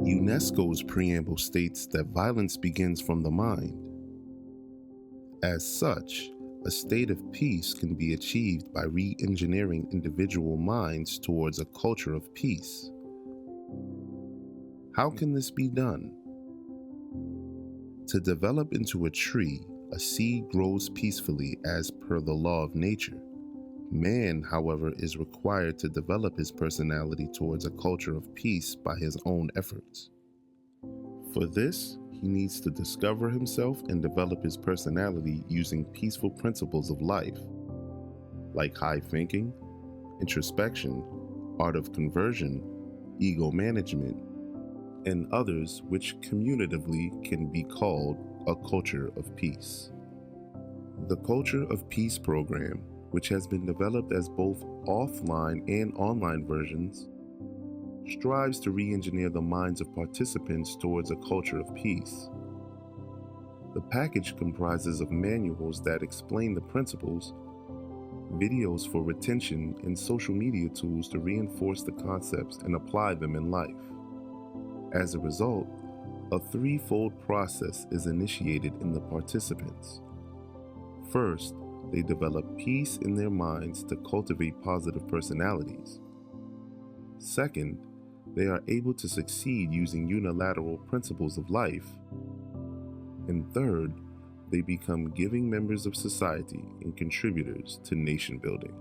UNESCO's preamble states that violence begins from the mind. As such, a state of peace can be achieved by re-engineering individual minds towards a culture of peace. How can this be done? To develop into a tree, a seed grows peacefully as per the law of nature. Man, however, is required to develop his personality towards a culture of peace by his own efforts. For this, he needs to discover himself and develop his personality using peaceful principles of life, like high thinking, introspection, art of conversion, ego management, and others which cumulatively can be called a culture of peace. The Culture of Peace program, which has been developed as both offline and online versions, strives to re-engineer the minds of participants towards a culture of peace. The package comprises of manuals that explain the principles, videos for retention, and social media tools to reinforce the concepts and apply them in life. As a result, a threefold process is initiated in the participants. First, they develop peace in their minds to cultivate positive personalities. Second, they are able to succeed using unilateral principles of life. And third, they become giving members of society and contributors to nation building.